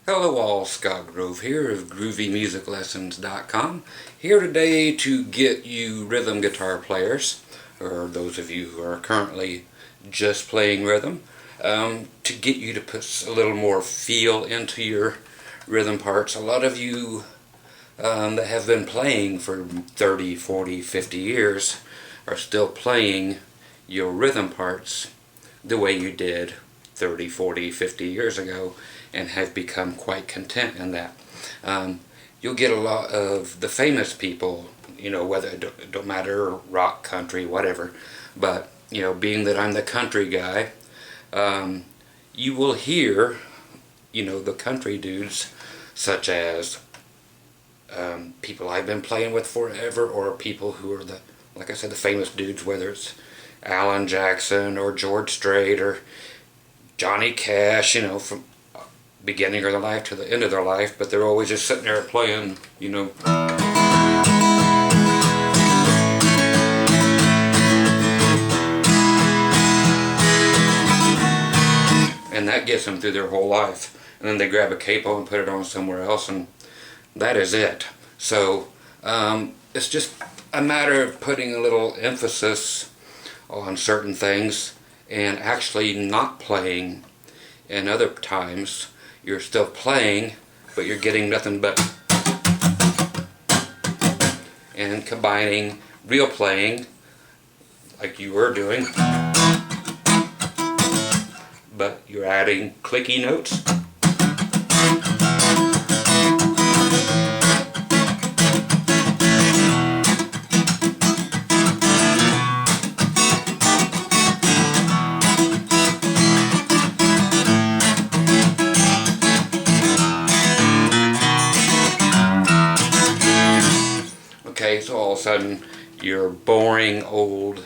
Hello all, Scott Grove here of GroovyMusicLessons.com. Here today to get you rhythm guitar players, or those of you who are currently just playing rhythm, to get you to put a little more feel into your rhythm parts. A lot of you that have been playing for 30, 40, 50 years are still playing your rhythm parts the way you did 30, 40, 50 years ago, and have become quite content in that. You'll get a lot of the famous people, whether it don't matter, rock, country, whatever, but, being that I'm the country guy, you will hear, the country dudes, such as people I've been playing with forever, or people who are like I said, the famous dudes, whether it's Alan Jackson or George Strait or Johnny Cash, from beginning of their life to the end of their life, but they're always just sitting there playing, and that gets them through their whole life. And then they grab a capo and put it on somewhere else, and that is it. So it's just a matter of putting a little emphasis on certain things and actually not playing. And other times you're still playing, but you're getting nothing but, and combining real playing like you were doing, but you're adding clicky notes. Okay, so all of a sudden your boring old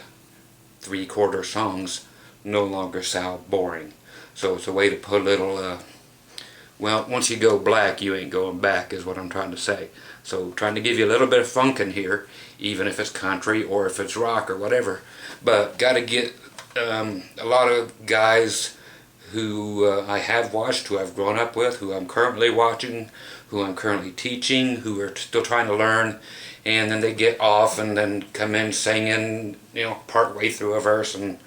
three-quarter songs no longer sound boring. So it's a way to put a little, well, once you go black, you ain't going back, is what I'm trying to say. So trying to give you a little bit of funk in here, even if it's country or if it's rock or whatever. But got to get a lot of guys who I have watched, who I've grown up with, who I'm currently watching, who I'm currently teaching, who are still trying to learn, and then they get off and then come in singing, part way through a verse, and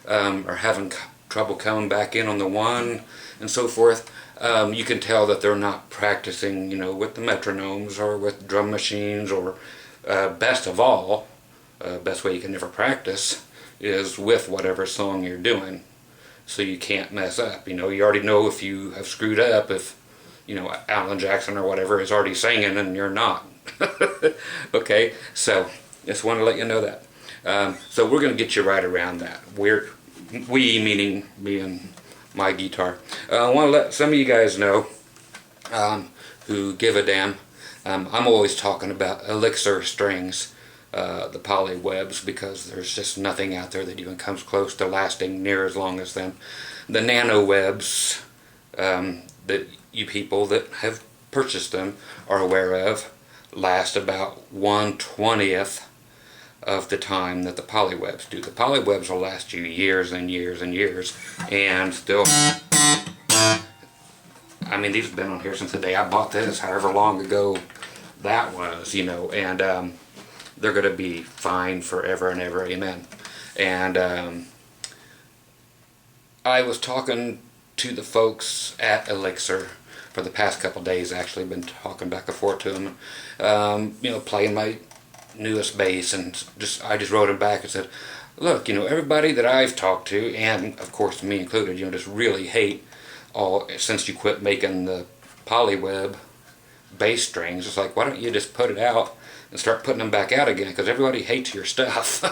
are having trouble coming back in on the one, and so forth. You can tell that they're not practicing, with the metronomes or with drum machines, or best of all, best way you can never practice is with whatever song you're doing, so you can't mess up. You already know if you have screwed up, if Alan Jackson or whatever is already singing and you're not. Okay, so just want to let you know that. So we're going to get you right around that. We meaning me and my guitar. I want to let some of you guys know who give a damn. I'm always talking about Elixir strings, the poly webs, because there's just nothing out there that even comes close to lasting near as long as them. The nano webs that you people that have purchased them are aware of last about 1/20th of the time that the polywebs do. The polywebs will last you years and years and years, and still, I mean, these have been on here since the day I bought this, however long ago that was, and they're going to be fine forever and ever, amen. And I was talking to the folks at Elixir for the past couple days, actually been talking back and forth to them, playing my newest bass, and I just wrote him back and said, look, everybody that I've talked to, and of course me included, just really hate since you quit making the polyweb bass strings. It's like, why don't you just put it out and start putting them back out again, because everybody hates your stuff.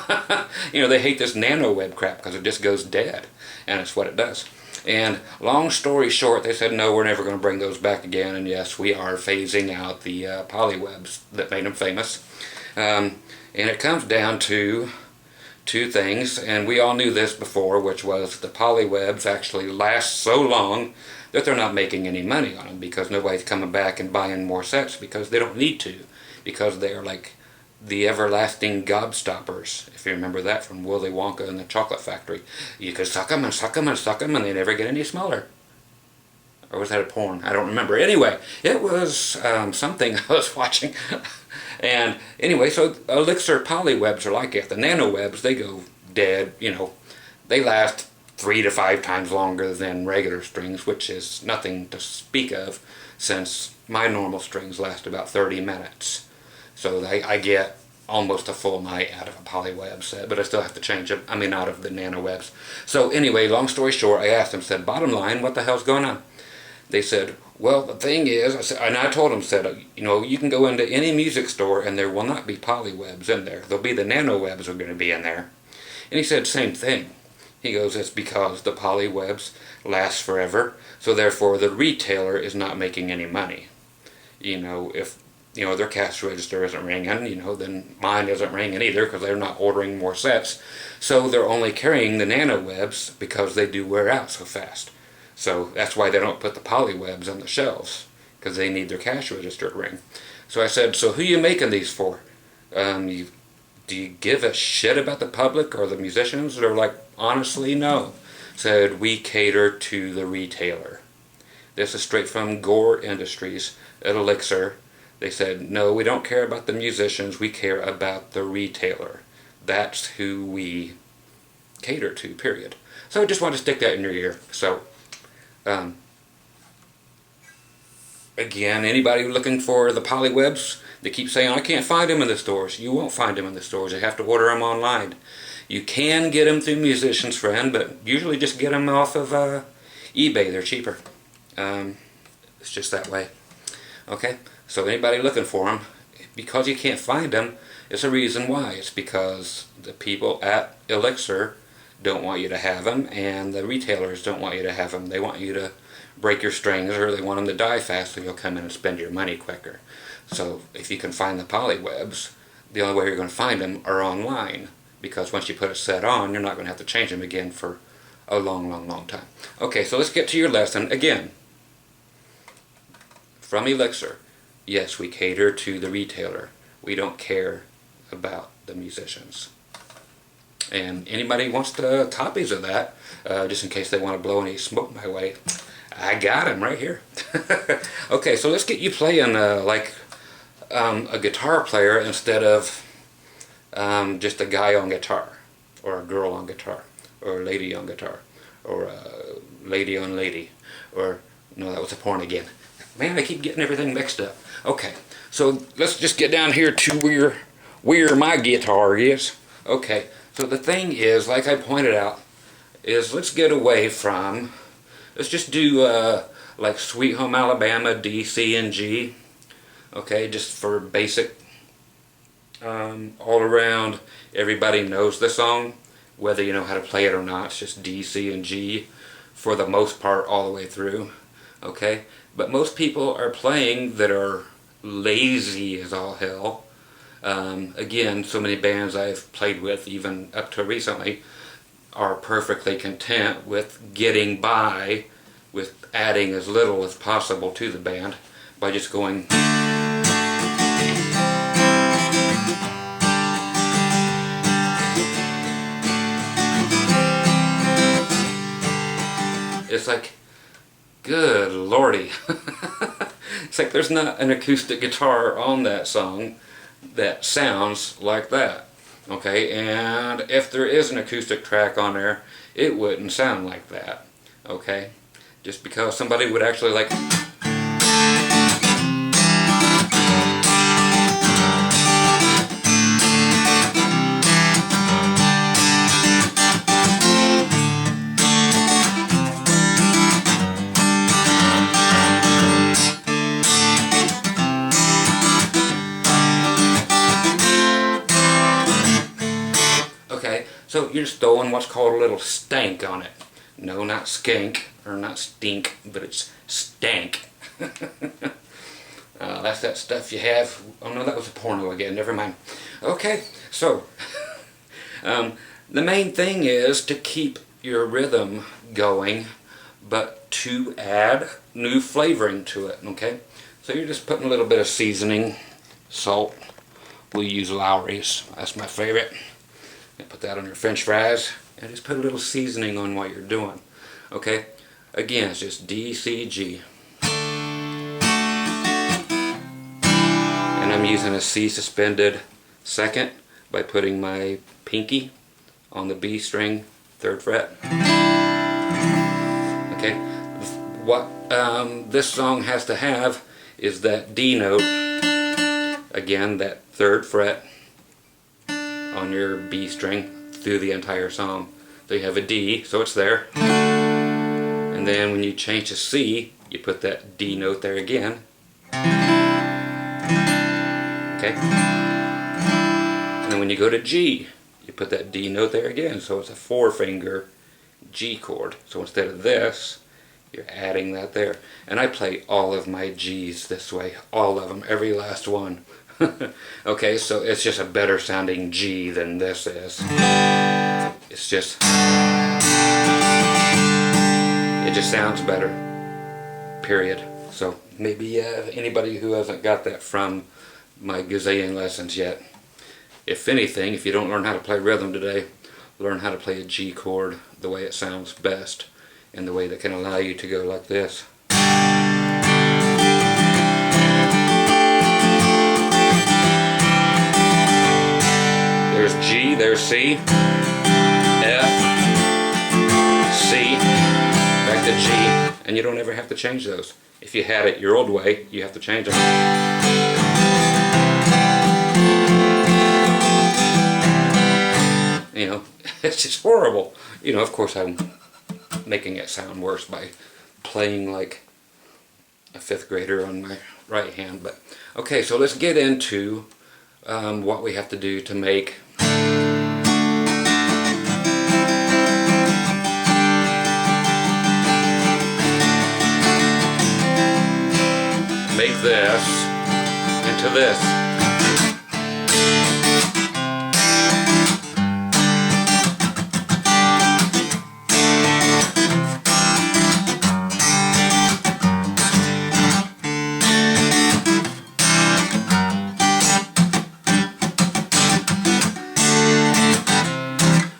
They hate this nano web crap because it just goes dead, and it's what it does. And long story short, they said, no, we're never going to bring those back again, and yes, we are phasing out the polywebs that made them famous. And it comes down to two things, and we all knew this before, which was the polywebs actually last so long that they're not making any money on them, because nobody's coming back and buying more sets, because they don't need to, because they're like the everlasting gobstoppers, if you remember that from Willy Wonka and the Chocolate Factory. You could suck them and suck them and suck them, and they never get any smaller. Or was that a porn? I don't remember. Anyway, it was something I was watching. And anyway, so Elixir polywebs are like it. The nanowebs, they go dead, you know. They last 3 to 5 times longer than regular strings, which is nothing to speak of, since my normal strings last about 30 minutes. So I get almost a full night out of a polyweb set, but I still have to change them. I mean, out of the nanowebs. So anyway, long story short, I asked them, said, bottom line, what the hell's going on? They said, well, the thing is, and I told them, said, you know, you can go into any music store and there will not be polywebs in there. There'll be the nanowebs are going to be in there. And he said, same thing. He goes, it's because the polywebs last forever, so therefore the retailer is not making any money. You know, if, you know, their cash register isn't ringing, you know, then mine isn't ringing either because they're not ordering more sets. So they're only carrying the nanowebs because they do wear out so fast. So that's why they don't put the polywebs on the shelves, because they need their cash register to ring. So I said, so who are you making these for? Do you give a shit about the public or the musicians? They're like, honestly, no. Said, we cater to the retailer. This is straight from Gore Industries at Elixir. They said, no, we don't care about the musicians, we care about the retailer. That's who we cater to, period. So I just want to stick that in your ear. So, again, anybody looking for the polywebs, they keep saying, I can't find them in the stores. You won't find them in the stores. You have to order them online. You can get them through Musician's Friend, but usually just get them off of eBay. They're cheaper. It's just that way. Okay? So anybody looking for them, because you can't find them, it's a reason why. It's because the people at Elixir don't want you to have them, and the retailers don't want you to have them. They want you to break your strings, or they want them to die fast so you'll come in and spend your money quicker. So if you can find the polywebs, the only way you're going to find them are online, because once you put a set on, you're not going to have to change them again for a long, long, long time. Okay, so let's get to your lesson. Again, from Elixir, yes, we cater to the retailer. We don't care about the musicians. And anybody wants the copies of that, just in case they want to blow any smoke my way, I got them right here. Okay, so let's get you playing like a guitar player instead of just a guy on guitar, or a girl on guitar, or a lady on guitar, or a lady on lady, or, no, that was a porn again. Man, I keep getting everything mixed up. Okay, so let's just get down here to where my guitar is. Okay, so the thing is, like I pointed out, is let's get away from, let's just do like Sweet Home Alabama, D, C, and G. Okay, just for basic, all around, everybody knows the song, whether you know how to play it or not. It's just D, C, and G for the most part all the way through. Okay, but most people are playing that are lazy as all hell. Again, so many bands I've played with, even up to recently, are perfectly content with getting by with adding as little as possible to the band by just going. It's like, good lordy. It's like there's not an acoustic guitar on that song that sounds like that. Okay, and if there is an acoustic track on there, it wouldn't sound like that. Okay, just because somebody would actually like. So you're just throwing what's called a little stank on it. No, not skank, or not stink, but it's stank. That's that stuff you have. Oh no, that was a porno again, never mind. Okay, so the main thing is to keep your rhythm going, but to add new flavoring to it, okay? So you're just putting a little bit of seasoning, salt. We use Lowry's, that's my favorite. And put that on your French fries, and just put a little seasoning on what you're doing. Okay, Again, it's just D, C, G. And I'm using a C suspended second by putting my pinky on the B string 3rd fret. Okay, what this song has to have is that D note, again, that 3rd fret on your B string through the entire song. So you have a D, so it's there. And then when you change to C, you put that D note there again. Okay? And then when you go to G, you put that D note there again. So it's a 4-finger G chord. So instead of this, you're adding that there. And I play all of my G's this way. All of them. Every last one. Okay, so it's just a better sounding G than this is. It's just... it just sounds better. Period. So maybe anybody who hasn't got that from my gazillion lessons yet, if anything, if you don't learn how to play rhythm today, learn how to play a G chord the way it sounds best, and the way that can allow you to go like this. There's G, there's C, F, C, back to G, and you don't ever have to change those. If you had it your old way, you have to change them. You know, it's just horrible. You know, of course I'm making it sound worse by playing like a 5th grader on my right hand. But okay, so let's get into what we have to do to make this into this.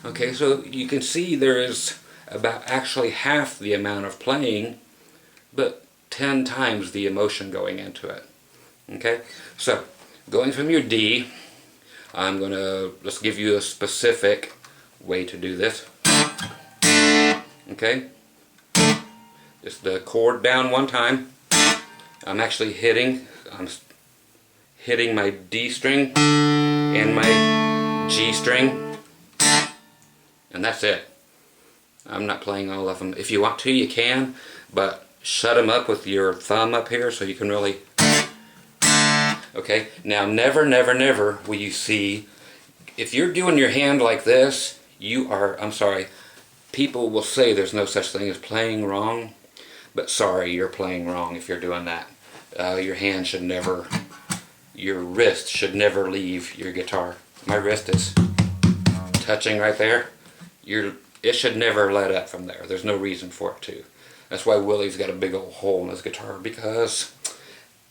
Okay, so you can see there is about actually half the amount of playing, but 10 times the emotion going into it. Okay, so going from your D, I'm gonna let's give you a specific way to do this. Okay, just the chord down one time. I'm actually hitting my D string and my G string, and that's it. I'm not playing all of them. If you want to, you can, but shut them up with your thumb up here so you can really... Okay, now never, never, never will you see... If you're doing your hand like this, you are... I'm sorry. People will say there's no such thing as playing wrong, but sorry, you're playing wrong if you're doing that. Your hand should never... Your wrist should never leave your guitar. My wrist is touching right there. It should never let up from there. There's no reason for it to. That's why Willie's got a big old hole in his guitar, because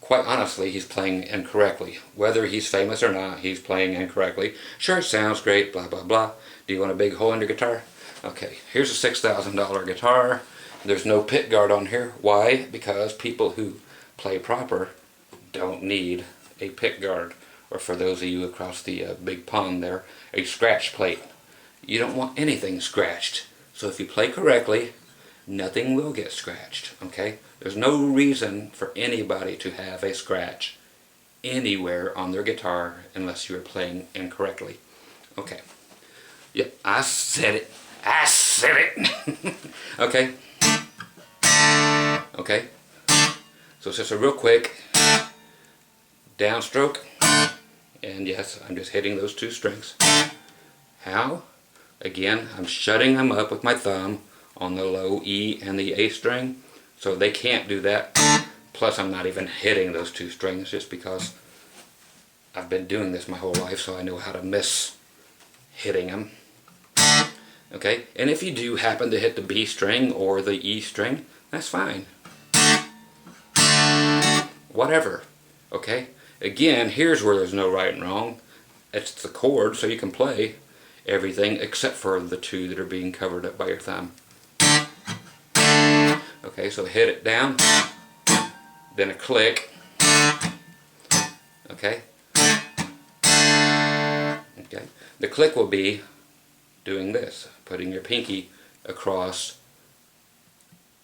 quite honestly he's playing incorrectly. Whether he's famous or not, he's playing incorrectly. Sure, it sounds great, blah blah blah. Do you want a big hole in your guitar? Okay, here's a $6,000 guitar. There's no pick guard on here. Why? Because people who play proper don't need a pick guard. Or for those of you across the big pond there, a scratch plate. You don't want anything scratched. So if you play correctly, nothing will get scratched, okay? There's no reason for anybody to have a scratch anywhere on their guitar unless you're playing incorrectly. Okay. Yep, I said it. I said it. Okay. Okay. So it's just a real quick downstroke. And yes, I'm just hitting those 2 strings. How? Again, I'm shutting them up with my thumb on the low E and the A string, so they can't do that. Plus I'm not even hitting those 2 strings just because I've been doing this my whole life, so I know how to miss hitting them. Okay, and if you do happen to hit the B string or the E string, that's fine. Whatever. Okay, again, here's where there's no right and wrong. It's the chord, so you can play everything except for the 2 that are being covered up by your thumb. Okay, so hit it down, then a click. Okay. Okay. The click will be doing this, putting your pinky across,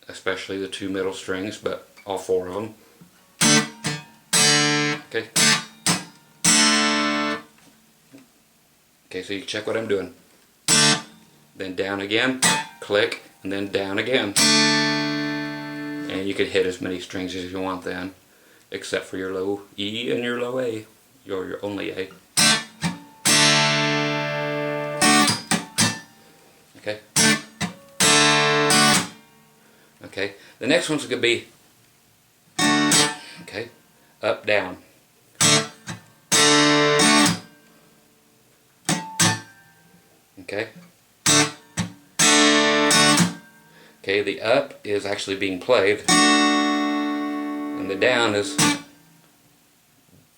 especially the 2 middle strings, but all 4 of them. Okay. Okay, so you check what I'm doing. Then down again, click, and then down again. And you can hit as many strings as you want then, except for your low E and your low A, or your only A. Okay. Okay. The next one's going to be, okay, up, down. Okay. Okay, the up is actually being played, and the down is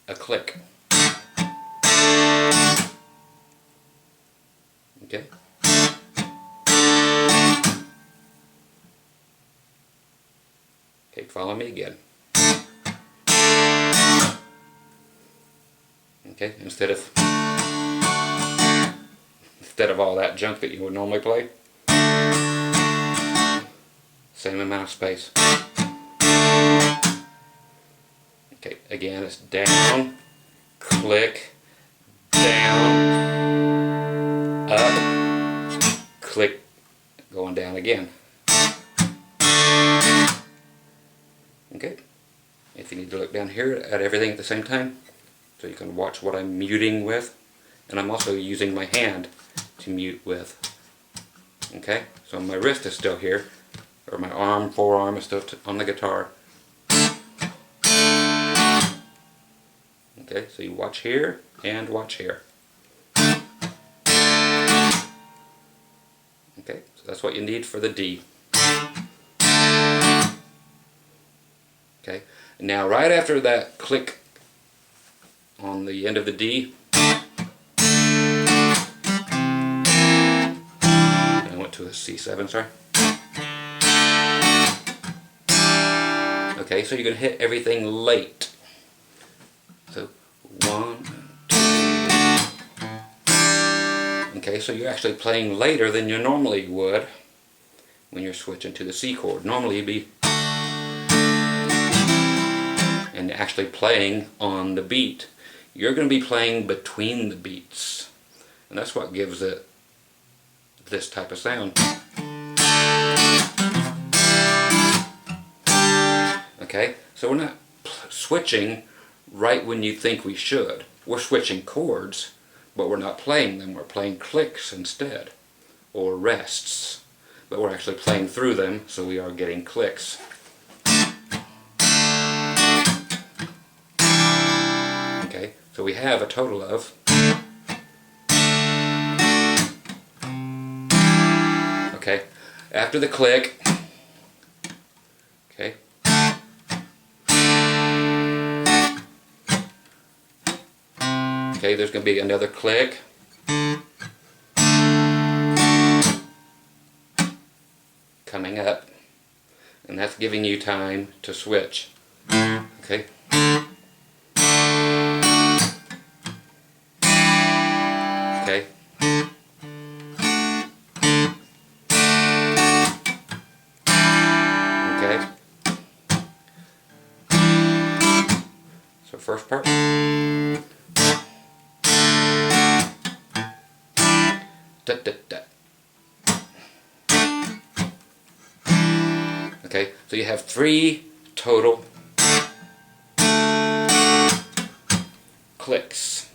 a click. Okay. Okay, follow me again. Okay, instead of all that junk that you would normally play, same amount of space. Okay, again it's down, click, down, up, click, going down again. Okay, if you need to look down here at everything at the same time, so you can watch what I'm muting with, and I'm also using my hand to mute with. Okay, so my wrist is still here, or my arm, forearm is still on the guitar. Okay, so you watch here and watch here. Okay, so that's what you need for the D. Okay, now right after that click on the end of the D, I went to a C7, sorry. Okay, so you're going to hit everything late. So 1, 2. Okay, so you're actually playing later than you normally would when you're switching to the C chord. Normally you'd be and actually playing on the beat. You're going to be playing between the beats, and that's what gives it this type of sound. Okay, so we're not switching right when you think we should. We're switching chords, but we're not playing them. We're playing clicks instead, or rests, but we're actually playing through them, so we are getting clicks. Okay, so we have a total of, okay, after the click, okay, okay, there's going to be another click, coming up, and that's giving you time to switch. Okay. Okay. Okay. So first part. Da, da, da. Okay, so you have 3 total clicks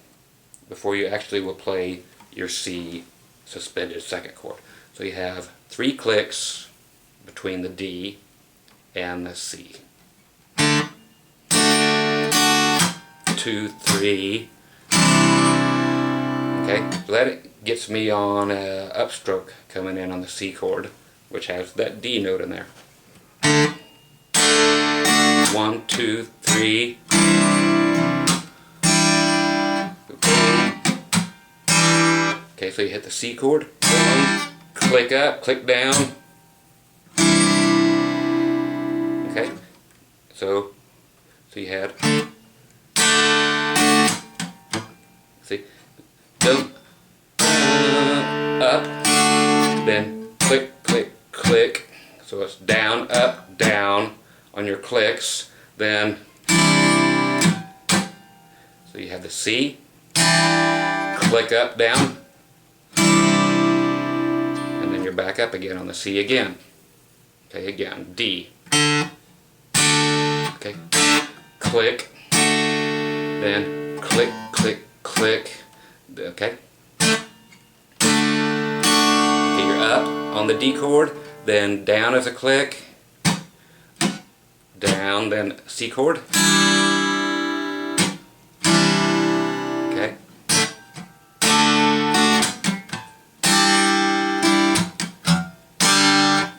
before you actually will play your C suspended second chord. So you have 3 clicks between the D and the C. 2, 3. Okay, so that gets me on an upstroke coming in on the C chord, which has that D note in there. 1, 2, 3. Okay, so you hit the C chord, click up, click down, Okay, so you had, see, down, up, then click, click, click. So it's down, up, down on your clicks. Then, so you have the C, click up, down, and then you're back up again on the C again. Okay, again, D. Okay, click, then click, click, click. Okay. Okay, you're up on the D chord, then down as a click, down, then C chord. Okay.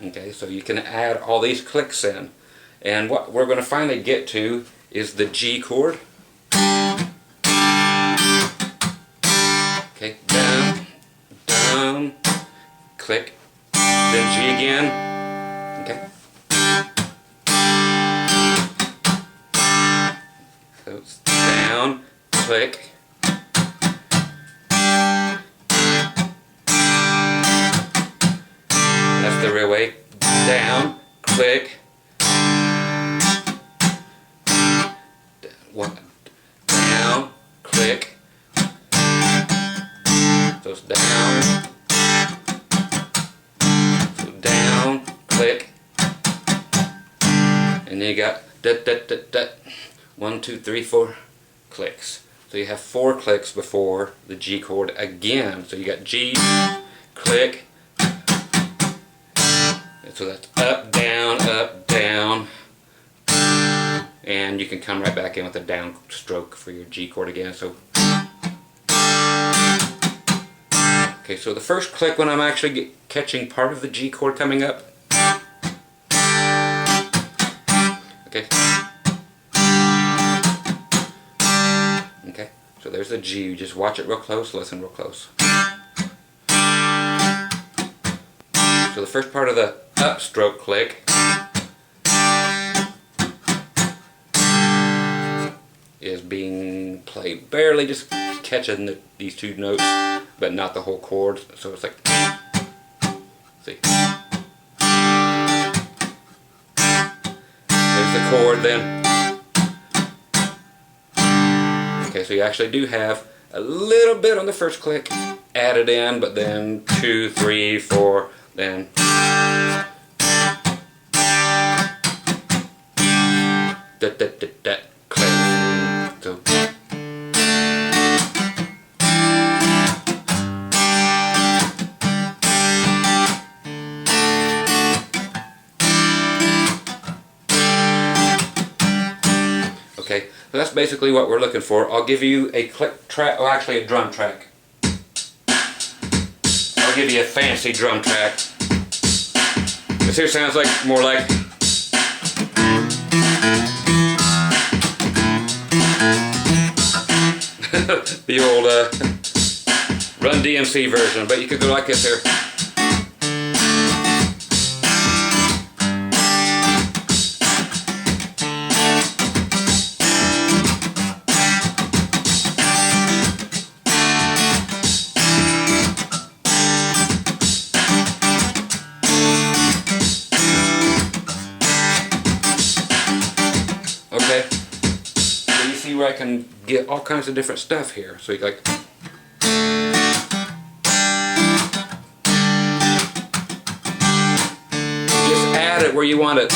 Okay, so you can add all these clicks in. And what we're going to finally get to is the G chord. Okay, down, down, click, then G again. Okay. So it's down, click. That's the real way. Down, click. Down, click. So it's down. So down, click. And then you got da da da da. 1, 2, 3, 4 clicks. So you have 4 clicks before the G chord again. So you got G, click. So that's up, down, and you can come right back in with a down stroke for your G chord again. So, okay, so the first click when I'm actually catching part of the G chord coming up. Okay. Okay, so there's the G. You just watch it real close, listen real close. So the first part of the upstroke click is being played barely, just catching these 2 notes, but not the whole chord. So it's like, see, there's the chord then. Okay, so you actually do have a little bit on the first click added in, but then 2, 3, 4, then da da da da click. So okay, so that's basically what we're looking for. I'll give you a click track, or actually a drum track. I'll give you a fancy drum track. This here sounds like more like the old Run DMC version, but you could go like this here. Okay, so you see where I can get all kinds of different stuff here. So you like, just add it where you want it.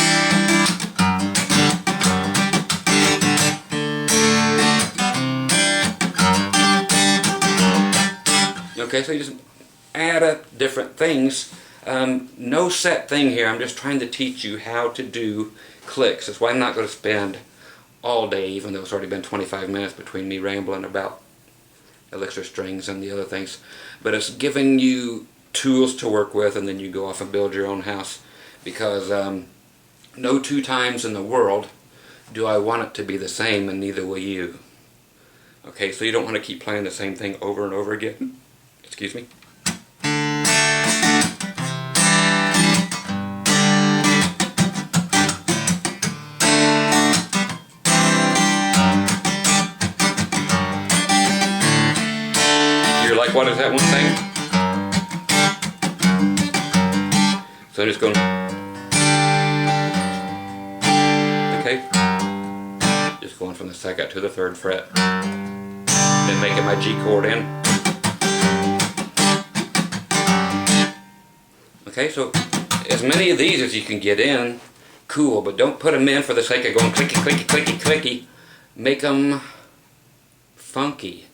Okay, so you just add up different things. No set thing here. I'm just trying to teach you how to do clicks. That's why I'm not going to spend all day, even though it's already been 25 minutes between me rambling about elixir strings and the other things. But it's giving you tools to work with, and then you go off and build your own house. Because no 2 times in the world do I want it to be the same, and neither will you. Okay, so you don't want to keep playing the same thing over and over again. Excuse me. what is that one thing? So I'm just going, okay, just going from the second to the third fret, then making my G chord in. Okay, so as many of these as you can get in, cool, but don't put them in for the sake of going clicky, clicky, clicky, clicky. Make them funky.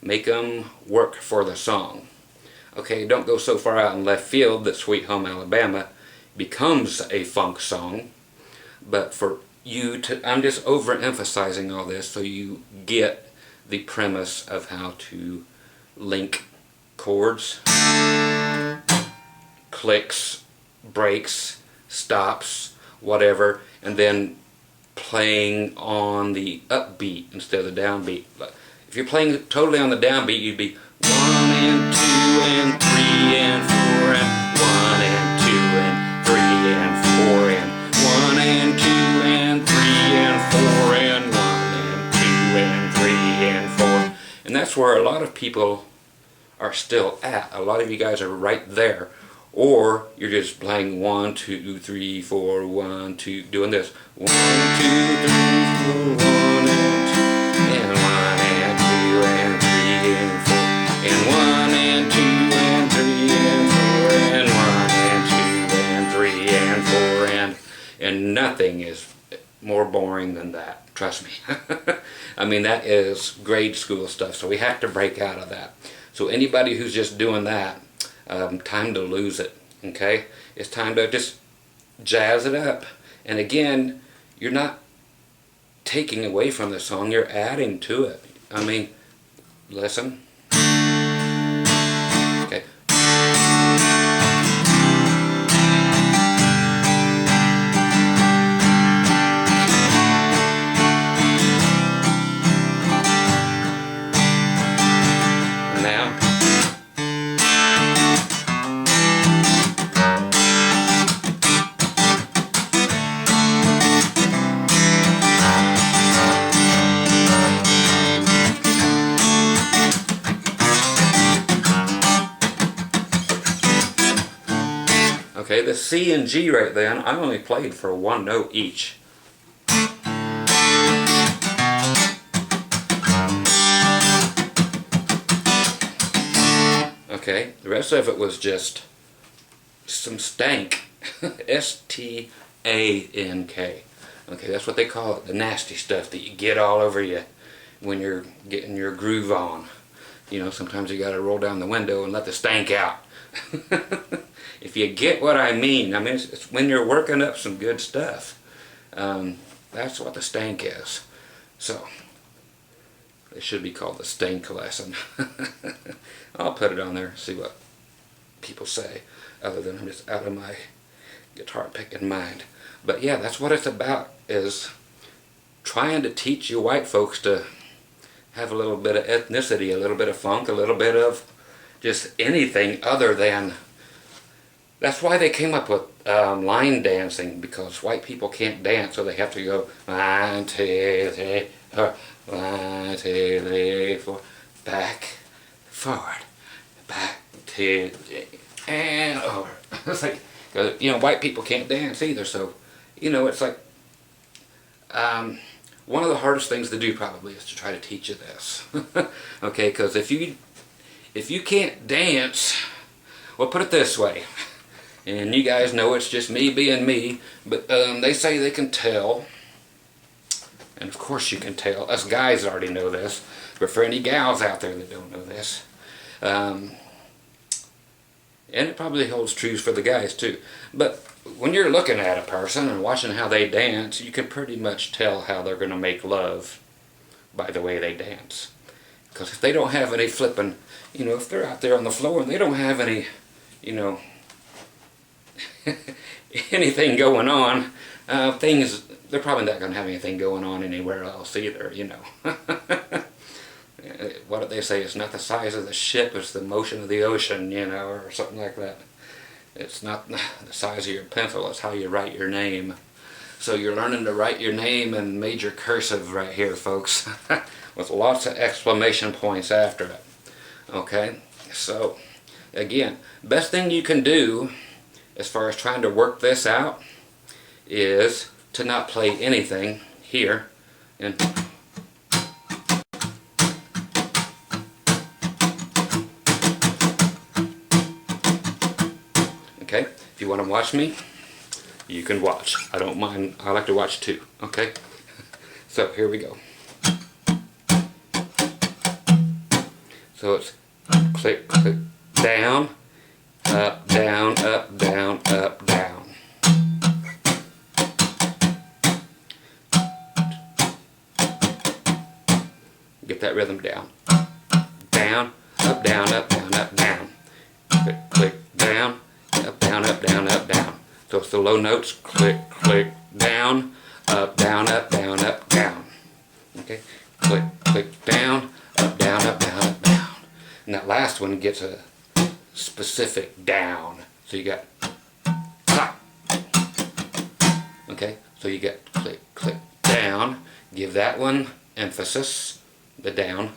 Make them work for the song. Okay, don't go so far out in left field that Sweet Home Alabama becomes a funk song. But for you to, I'm just overemphasizing all this so you get the premise of how to link chords, clicks, breaks, stops, whatever, and then playing on the upbeat instead of the downbeat. If you're playing totally on the downbeat, you'd be 1 and 2 and 3 and 4 and 1 and 2 and 3 and 4 and 1 and 2 and 3 and 4 and 1 and 2 and 3 and 4. And that's where a lot of people are still at. A lot of you guys are right there. Or you're just playing 1, 2, 3, 4, 1, 2, doing this. 1, 2, 3, 4, 1 and 2, and 1 and 2 and 3 and 4, and 1 and 2 and 3 and 4, and 1 and 2 and 3 and 4, and nothing is more boring than that. Trust me. I mean, that is grade school stuff, so we have to break out of that. So anybody who's just doing that, time to lose it, okay? It's time to just jazz it up. And again, you're not taking away from the song, you're adding to it. I mean, listen. Okay. Now. Okay, the C and G right there, I only played for one note each. Okay, the rest of it was just some stank. S-T-A-N-K. Okay, that's what they call it, the nasty stuff that you get all over you when you're getting your groove on. You know, sometimes you gotta roll down the window and let the stank out. If you get what I mean it's when you're working up some good stuff. That's what the stank is. So, it should be called the stank lesson. I'll put it on there, see what people say, other than I'm just out of my guitar picking mind. But yeah, that's what it's about, is trying to teach you white folks to have a little bit of ethnicity, a little bit of funk, a little bit of just anything other than. That's why they came up with line dancing, because white people can't dance, so they have to go 1, 2, 3, 4, 1, 2, 3, 4, back, forward, back, 2, 3, and over. It's like, you know, white people can't dance either, so, you know, it's like, one of the hardest things to do probably is to try to teach you this. Okay, because if you can't dance, well, put it this way. And you guys know it's just me being me, but they say they can tell, and of course you can tell. Us guys already know this, but for any gals out there that don't know this, and it probably holds true for the guys too, but when you're looking at a person and watching how they dance, you can pretty much tell how they're going to make love by the way they dance. Because if they don't have any flipping, you know, if they're out there on the floor and they don't have any, you know, anything going on, they're probably not going to have anything going on anywhere else either, you know. What did they say? It's not the size of the ship, it's the motion of the ocean, you know, or something like that. It's not the size of your pencil, it's how you write your name. So you're learning to write your name in major cursive right here, folks, with lots of exclamation points after it. Okay? So again, best thing you can do as far as trying to work this out is to not play anything here. And okay, if you want to watch me, you can watch. I don't mind. I like to watch too. Okay, so here we go. So it's click, click, down, up, down, up, down, up, down. Get that rhythm down. Down, up, down, up, down, up, down. Click, click, down, up, down, up, down, up, down. So it's the low notes. Click, click, down, up, down, up, down, up, down. Okay, click, click, down, up, down, up, down, up, down. And that last one gets a specific down. So you got clap. Okay, so you get click, click, down. Give that one emphasis, the down.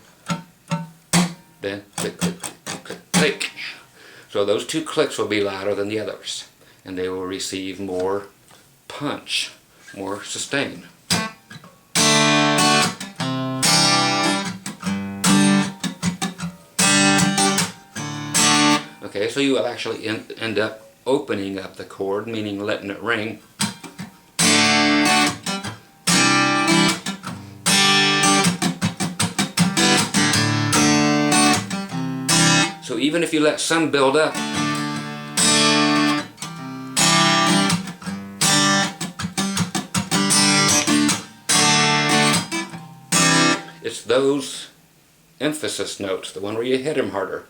Then click, click, click, click, click. So those two clicks will be louder than the others, and they will receive more punch, more sustain. Okay, so you will actually end up opening up the chord, meaning letting it ring. So even if you let some build up, it's those emphasis notes, the one where you hit them harder,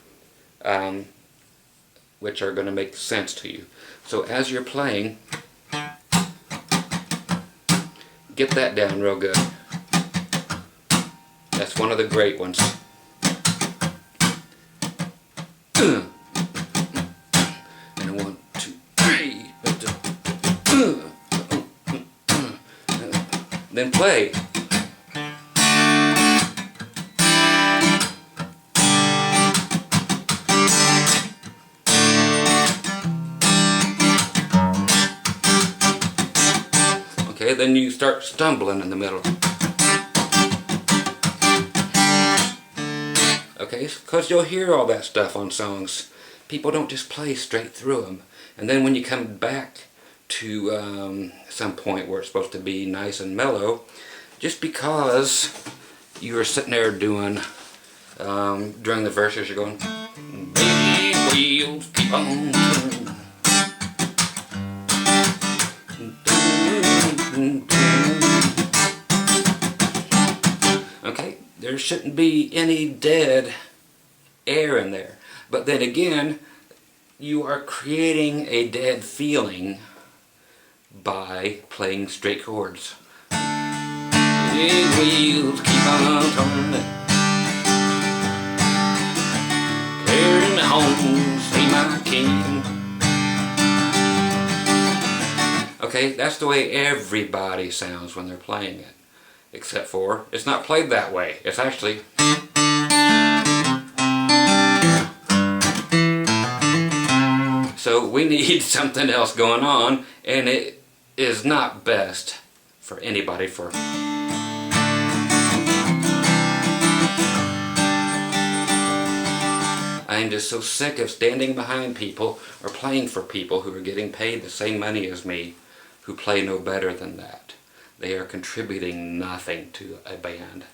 which are going to make sense to you. So as you're playing, get that down real good. That's one of the great ones. And a 1, 2, 3. Then play. Okay, then you start stumbling in the middle. Okay, because you'll hear all that stuff on songs. People don't just play straight through them. And then when you come back to some point where it's supposed to be nice and mellow, just because you were sitting there doing, during the verses, you're going, baby wheels keep on turning. Okay, there shouldn't be any dead air in there. But then again, you are creating a dead feeling by playing straight chords. Big wheels keep on turning, carry me home, say my king. Okay, that's the way everybody sounds when they're playing it. Except for, it's not played that way. It's actually... So we need something else going on, and it is not best for anybody for... I'm just so sick of standing behind people or playing for people who are getting paid the same money as me, who play no better than that. They are contributing nothing to a band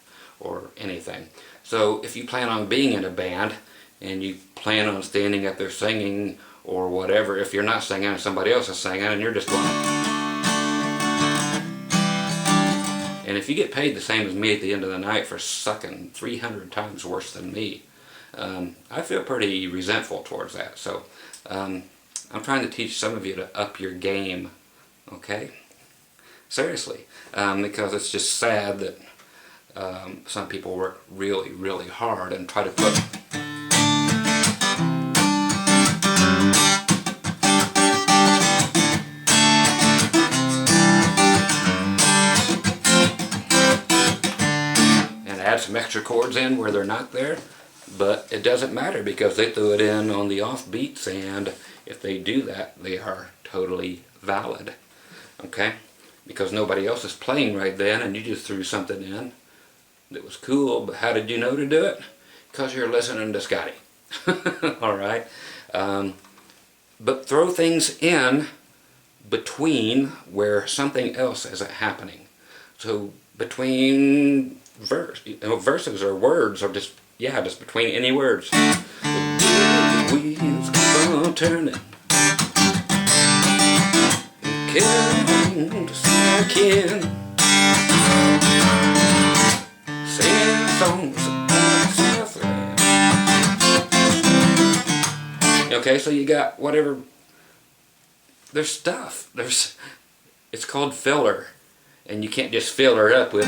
or anything. So if you plan on being in a band and you plan on standing up there singing or whatever, if you're not singing and somebody else is singing and you're just going... And if you get paid the same as me at the end of the night for sucking 300 times worse than me, I feel pretty resentful towards that. So I'm trying to teach some of you to up your game, okay? Seriously, because it's just sad that some people work really, really hard and try to put... and add some extra chords in where they're not there. But it doesn't matter because they threw it in on the offbeats, and if they do that, they are totally valid. Okay? Because nobody else is playing right then, and you just threw something in that was cool, but how did you know to do it? Because you're listening to Scotty. Alright? But throw things in between where something else is happening. So between verses or words, or just between any words. The wheels keep on turning, carrying to snacking, singing songs about Southland. Okay, so you got whatever. There's stuff. It's called filler, and you can't just fill her up with.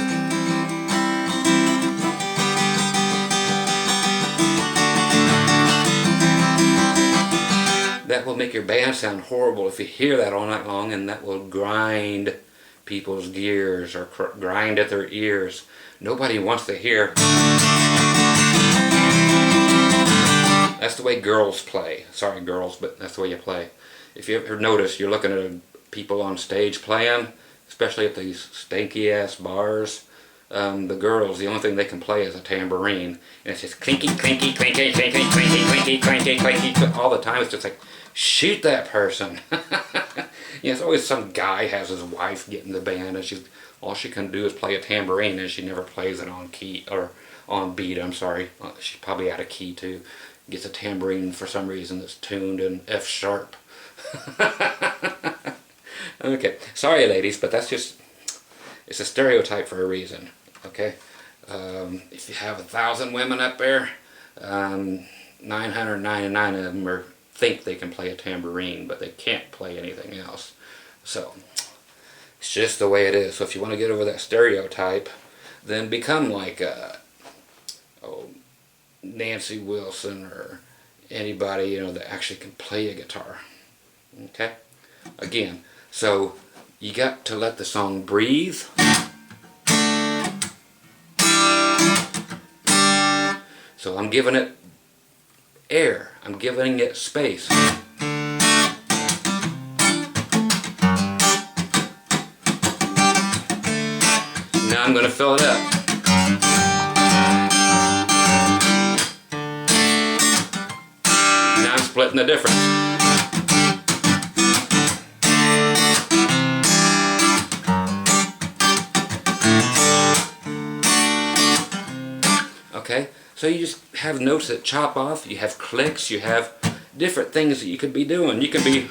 That will make your band sound horrible if you hear that all night long, and that will grind people's gears or grind at their ears. Nobody wants to hear. That's the way girls play. Sorry girls, but that's the way you play. If you ever notice, you're looking at people on stage playing, especially at these stanky ass bars. The girls, the only thing they can play is a tambourine, and it's just clinky, clinky, clinky, clinky, clinky, clinky, clinky, clinky, all the time. It's just like, shoot that person. It's always some guy has his wife get in the band, and all she can do is play a tambourine, and she never plays it on key or on beat. I'm sorry, she's probably out of key too. Gets a tambourine for some reason that's tuned in F sharp. Okay, sorry ladies, but that's just, it's a stereotype for a reason. Okay, if you have 1,000 women up there, 999 of them think they can play a tambourine, but they can't play anything else. So it's just the way it is. So if you want to get over that stereotype, then become like Nancy Wilson or anybody that actually can play a guitar. Okay, again, so you got to let the song breathe. So I'm giving it air. I'm giving it space. Now I'm going to fill it up. Now I'm splitting the difference. Okay, so you just have notes that chop off, you have clicks, you have different things that you could be doing. You can be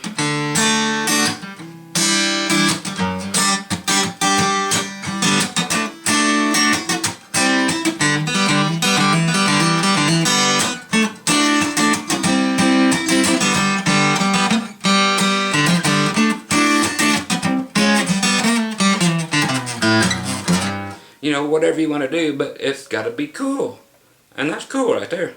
whatever you want to do, but it's got to be cool. And that's cool right there.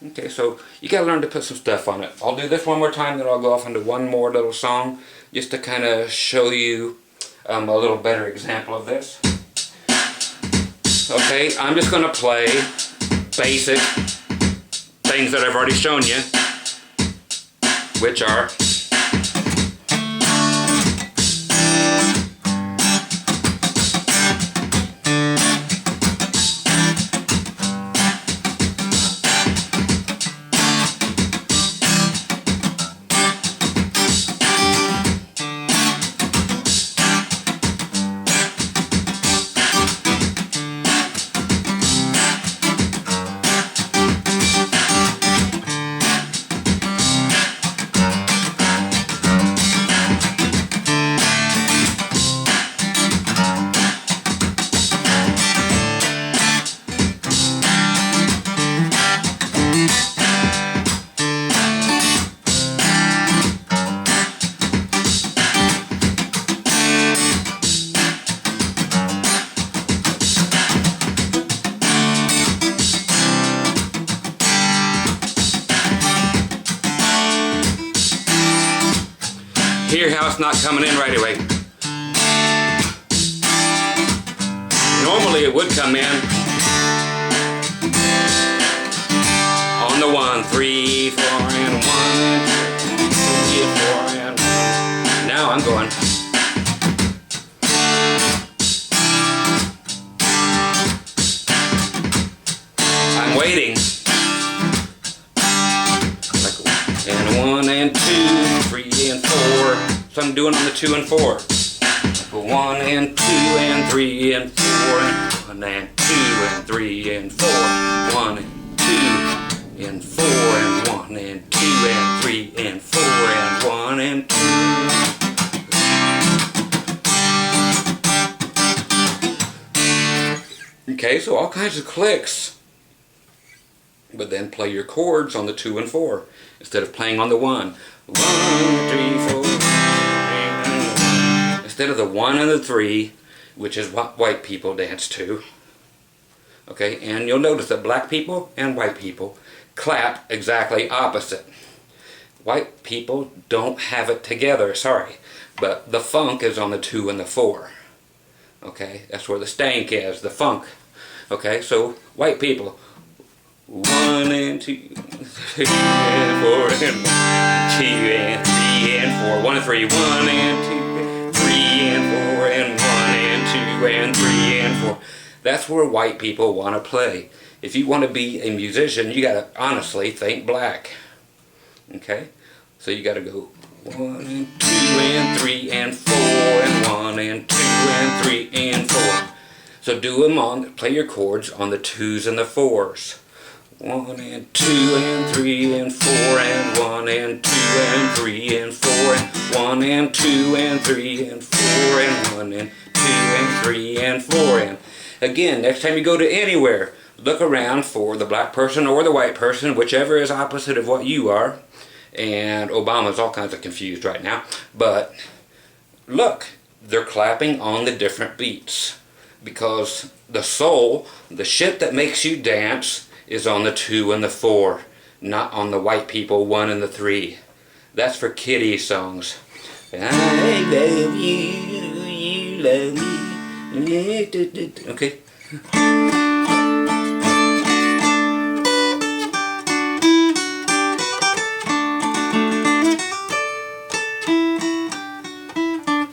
Okay, so you got to learn to put some stuff on it. I'll do this one more time, then I'll go off into one more little song just to kind of show you a little better example of this. Okay, I'm just going to play basic things that I've already shown you, which are Hear how it's not coming in right away. Normally it would come in on the 1, 3, 4, and 1, 3, 4, and 1. Now I'm going. I'm waiting. And 1 and 2, 3 and 4. So I'm doing on the 2 and 4. 1 and 2 and 3 and 4 and 1 and 2 and 3 and 4. 1 and 2 and 4 and 1 and 2 and 3 and 4 and 1 and 2. Okay, so all kinds of clicks. But then play your chords on the 2 and 4 instead of playing on the 1. 1, 3, 4. Instead of the 1 and the 3, which is what white people dance to. Okay, and you'll notice that black people and white people clap exactly opposite. White people don't have it together, sorry, but the funk is on the 2 and the 4. Okay, that's where the stank is, the funk. Okay, so white people, 1 and 2, 3 and 4 and 2 and 3 and 4, 1 and 3, 1 and 2. 3 and 4 and 1 and 2 and 3 and 4. That's where white people want to play. If you want to be a musician, you got to honestly think black. Okay? So you got to go 1 and 2 and 3 and 4 and 1 and 2 and 3 and 4. So do them on, play your chords on the 2s and the 4s. 1 and 2 and 3 and 4 and 1 and 2 and 3 and 4 and 1 and 2 and 3 and 4 and 1 and 2 and 3 and 4 and again, next time you go to anywhere, look around for the black person or the white person, whichever is opposite of what you are. And Obama's all kinds of confused right now, but look, they're clapping on the different beats because the soul, the shit that makes you dance, is on the 2 and the 4, not on the white people 1 and the 3. That's for kiddie songs. I love you, you love me. Okay.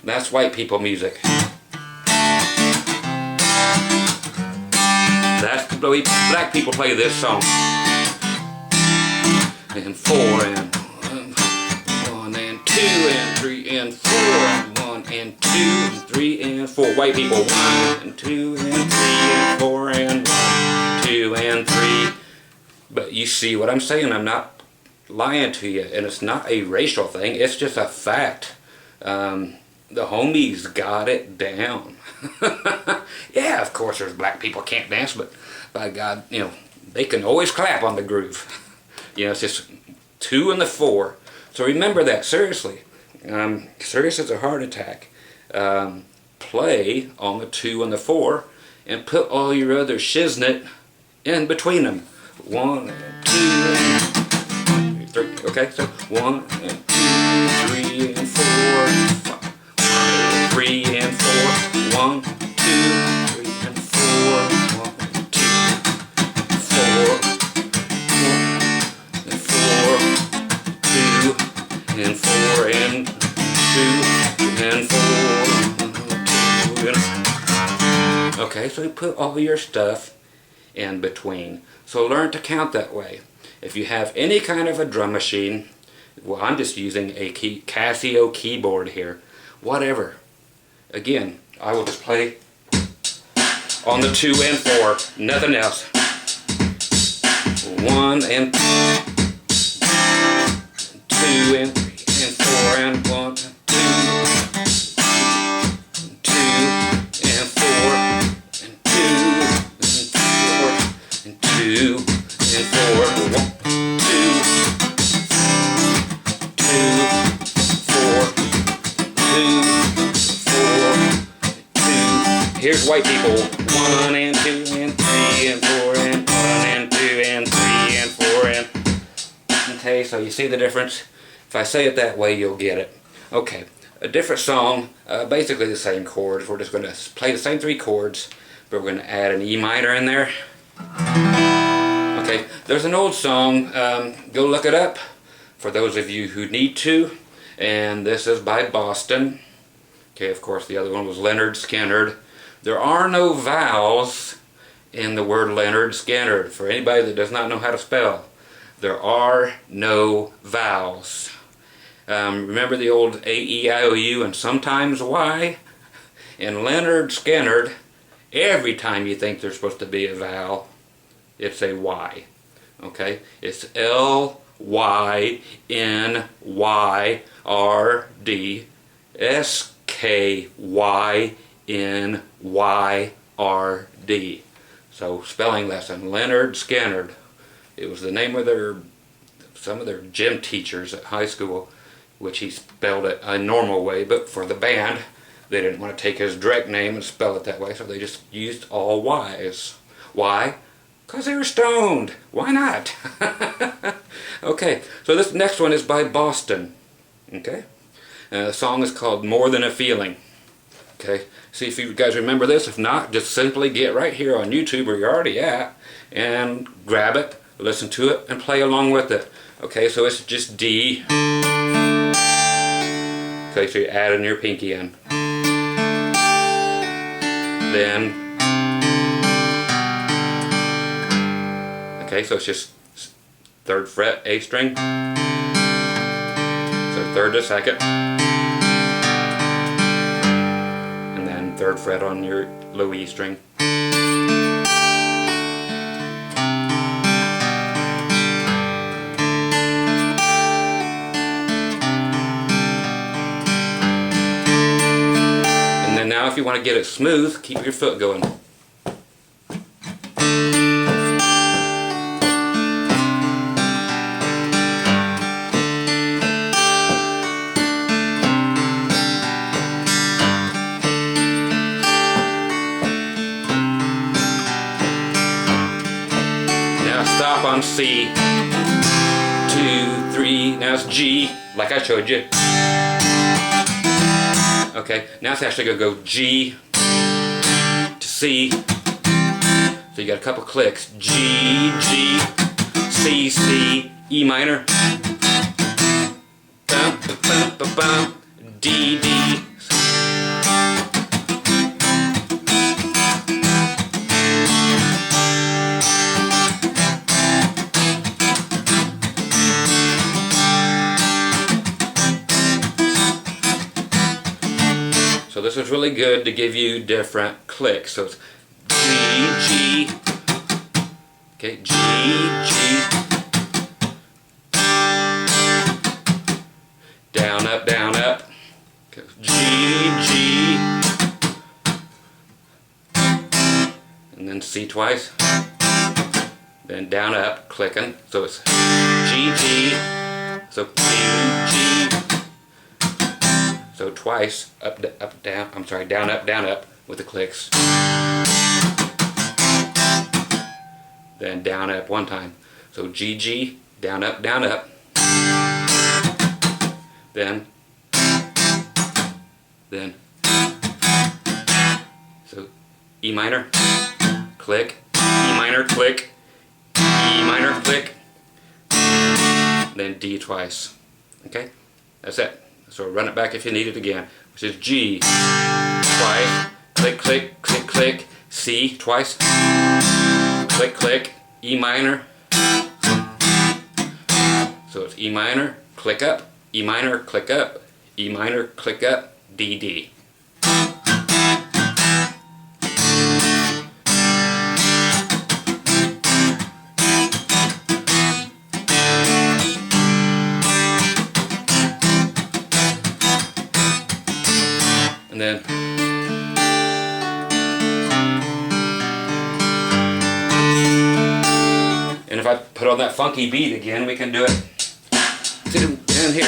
That's white people music. That's the way black people play this song. And 4 and 1 and 2 and 3 and 4 and 1 and 2 and 3 and 4. White people 1 and 2 and 3 and 4 and 1, 2 and 3. But you see what I'm saying? I'm not lying to you, and it's not a racial thing. It's just a fact. The homies got it down. Yeah, of course there's black people can't dance, but by God, you know, they can always clap on the groove. You know, it's just 2 and the 4. So remember that, seriously. Serious as a heart attack. Play on the 2 and the 4 and put all your other shiznit in between them. 1 and 2 and 3. Okay, so 1 and 2, 3 and 4 and 5. 3 and 4, 1, 2, 3 and 4, 1 and 2, 4, 1 and 4, 2 and 4 and 2 and 4, 2 and... Okay, so you put all your stuff in between. So learn to count that way. If you have any kind of a drum machine, well, I'm just using a Casio keyboard here, whatever. Again, I will just play on the 2 and 4, nothing else. 1 and 2 and 3 and 4 and 1 and 2, 2 and 4 and 2 and 4 and 2 and 4, 1, 2. Here's white people. 1 and 2 and 3 and 4 and 1 and 2 and 3 and 4 and... Okay, so you see the difference? If I say it that way, you'll get it. Okay, a different song, basically the same chords. We're just going to play the same 3 chords, but we're going to add an E minor in there. Okay, there's an old song, go look it up for those of you who need to, and this is by Boston. Okay, of course the other one was Leonard Skinner. There are no vowels in the word Leonard Skinner. For anybody that does not know how to spell, there are no vowels. Remember the old A, E, I, O, U, and sometimes Y? In Leonard Skinner, every time you think there's supposed to be a vowel, it's a Y. Okay? It's L-Y-N-Y-R-D S-K-Y-N-Y-R-D. So, spelling lesson, Leonard Skinner. It was the name of some of their gym teachers at high school, which he spelled it a normal way, but for the band, they didn't want to take his direct name and spell it that way, so they just used all Y's. Why? Because they were stoned. Why not? Okay, so this next one is by Boston. Okay? The song is called More Than a Feeling. Okay? See if you guys remember this. If not, just simply get right here on YouTube where you're already at and grab it, listen to it, and play along with it. Okay, so it's just D. Okay, so you add in your pinky in. Then, okay, so it's just 3rd fret, A string. So 3rd to 2nd. And then 3rd fret on your low E string. Now if you want to get it smooth, keep your foot going. Now stop on C. 2, 3, now it's G, like I showed you. Okay, now it's actually going to go G to C. So you got a couple clicks. G, G, C, C, E minor. Bum, ba, bum, ba, bum, D, D. So this is really good to give you different clicks. So it's G, G, okay, G, G, down, up, okay, G, G, and then C twice, then down, up, clicking, so it's G, G, so G, G, so twice, up, down, I'm sorry, down, up, with the clicks. Then down, up one time. So G, G, down, up. Then, so E minor, click, E minor, click, E minor, click, then D twice. Okay? That's it. So run it back if you need it again, which is G twice, click, click, click, click, C twice, click, click, E minor. So it's E minor, click up, E minor, click up, E minor, click up, D, D. And then if I put on that funky beat again, we can do it in here.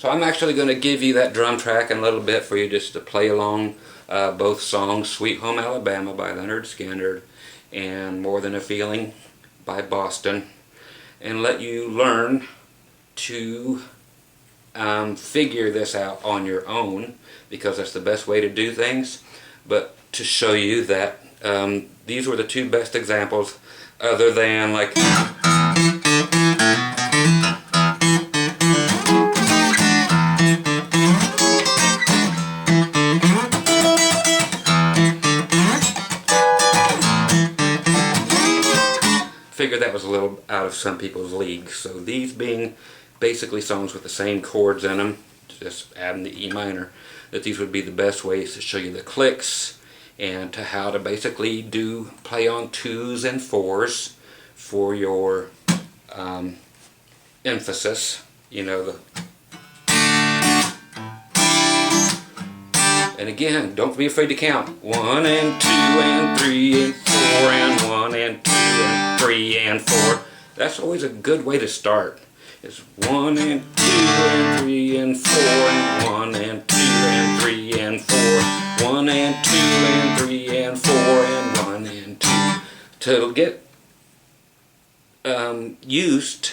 So I'm actually going to give you that drum track in a little bit for you just to play along both songs, Sweet Home Alabama by Leonard Skinner and More Than a Feeling by Boston, and let you learn to figure this out on your own, because that's the best way to do things. But to show you that these were the two best examples, other than like figured that was a little out of some people's league. So these being basically songs with the same chords in them, just adding the E minor, that these would be the best ways to show you the clicks and to how to basically play on 2s and 4s for your emphasis. You know, and again, don't be afraid to count 1 and 2 and 3 and 4 and 1 and 2 and 3 and 4. That's always a good way to start. It's 1 and 2 and 3 and 4 and 1 and 2 and 3 and 4. 1 and 2 and 3 and 4 and 1 and 2. To get used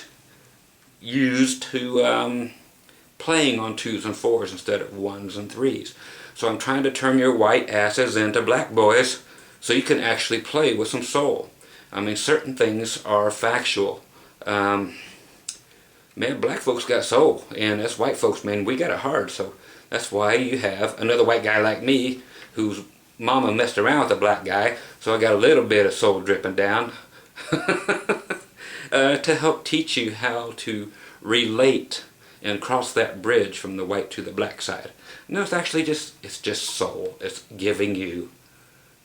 to playing on 2s and 4s instead of 1s and 3s. So I'm trying to turn your white asses into black boys so you can actually play with some soul. I mean, certain things are factual. Man, black folks got soul, and us white folks, man, we got it hard. So that's why you have another white guy like me, whose mama messed around with a black guy, so I got a little bit of soul dripping down to help teach you how to relate and cross that bridge from the white to the black side. No, it's actually it's just soul. It's giving you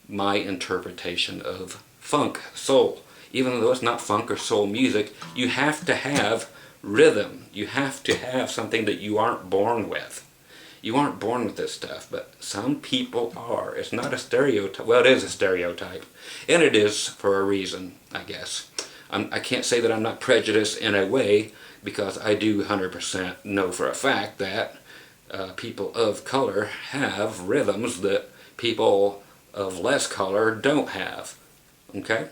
my interpretation of funk, soul. Even though it's not funk or soul music, you have to have rhythm. You have to have something that you aren't born with. You aren't born with this stuff, but some people are. It's not a stereotype. Well, it is a stereotype, and it is for a reason, I guess. I can't say that I'm not prejudiced in a way, because I do 100% know for a fact that people of color have rhythms that people of less color don't have. Okay?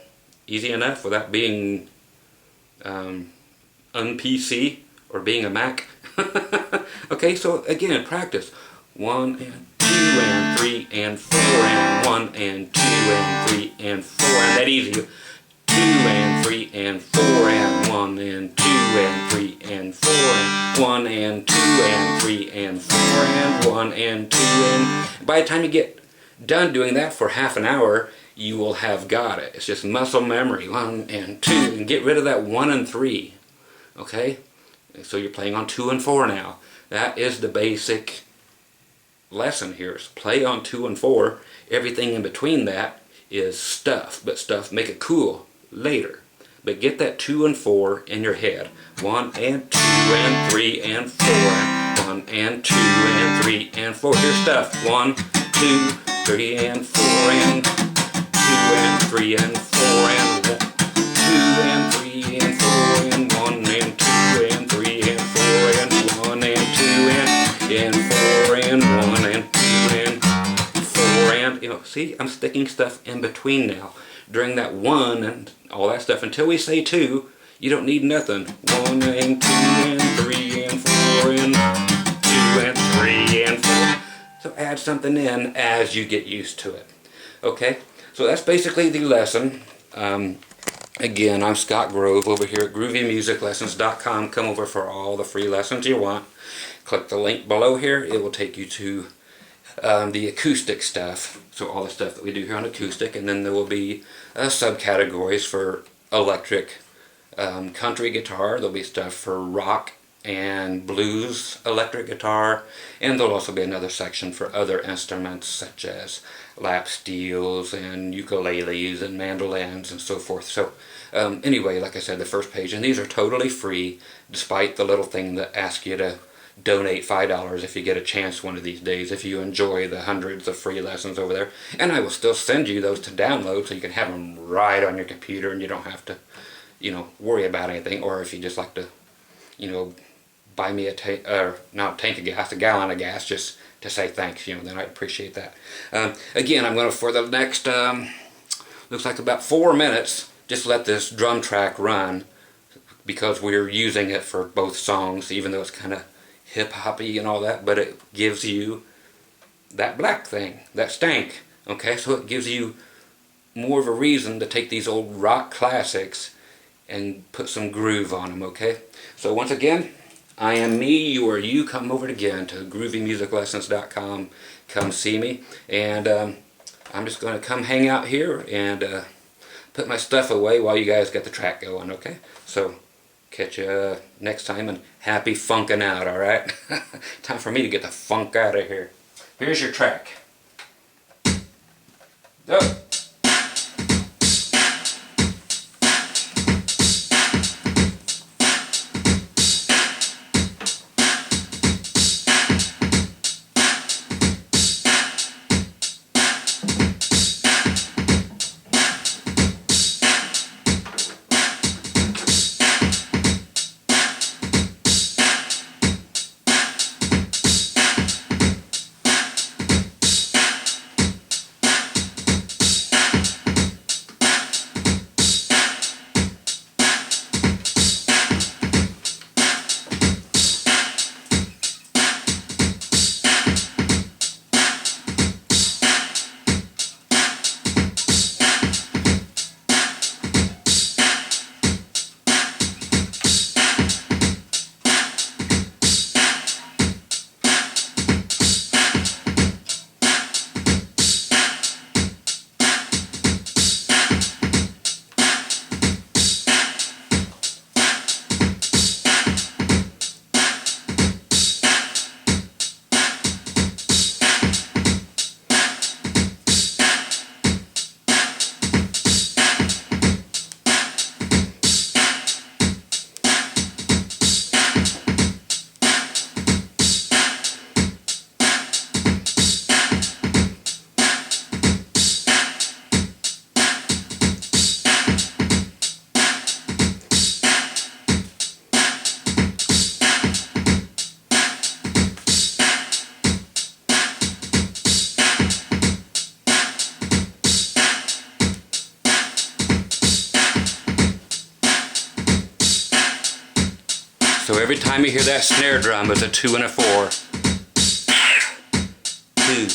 Easy enough without being un-PC or being a Mac. Okay, so again, practice. 1 and 2 and 3 and 4 and 1 and 2 and 3 and 4, and that easy. 2 and 3 and 4 and 1 and 2 and 3 and 4 and 1 and 2 and 3 and 4 and 1 and 2, and by the time you get done doing that for half an hour, you will have got it. It's just muscle memory. 1 and 2, and get rid of that 1 and 3. Okay? So you're playing on 2 and 4 now. That is the basic lesson here. Is play on 2 and 4. Everything in between that is stuff, but stuff, make it cool later. But get that 2 and 4 in your head. 1 and 2 and 3 and 4. 1 and 2 and 3 and 4. Here's stuff. 1, 2, 3 and 4 and 2 and 3 and 4 and 1, 2 and 3 and 4 and 1 and 2 and 3 and 4 and 1 and 2 and 4 and 1 and 2 and 4 and, you know, see, I'm sticking stuff in between now. During that 1 and all that stuff, until we say 2, you don't need nothing. 1 and 2 and 3 and 4 and 2 and 3 and 4. So add something in as you get used to it. Okay, so that's basically the lesson. Again, I'm Scott Grove over here at GroovyMusicLessons.com. Come over for all the free lessons you want. Click the link below here. It will take you to the acoustic stuff. So all the stuff that we do here on acoustic, and then there will be subcategories for electric country guitar. There'll be stuff for rock and blues electric guitar, and there'll also be another section for other instruments such as lap steels and ukuleles and mandolins and so forth. So anyway, like I said, the first page, and these are totally free, despite the little thing that asks you to donate $5 if you get a chance one of these days, if you enjoy the hundreds of free lessons over there. And I will still send you those to download so you can have them right on your computer and you don't have to, you know, worry about anything. Or if you just like to, you know, buy me not a tank of gas, a gallon of gas, just to say thanks, then I'd appreciate that. Again, I'm going to, for the next, looks like about 4 minutes, just let this drum track run, because we're using it for both songs, even though it's kind of hip-hoppy and all that, but it gives you that black thing, that stank, okay? So it gives you more of a reason to take these old rock classics and put some groove on them, okay? So once again, I am me, you are you. Come over again to groovymusiclessons.com. Come see me, and I'm just going to come hang out here and put my stuff away while you guys get the track going, okay? So catch you next time, and happy funkin' out, alright? Time for me to get the funk out of here. Here's your track. Go! So every time you hear that snare drum, it's a 2 and a 4. 2, 4.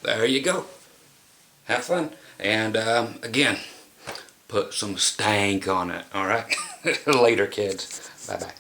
There you go. Have fun. And again, put some stank on it. Alright? Later, kids. Bye-bye.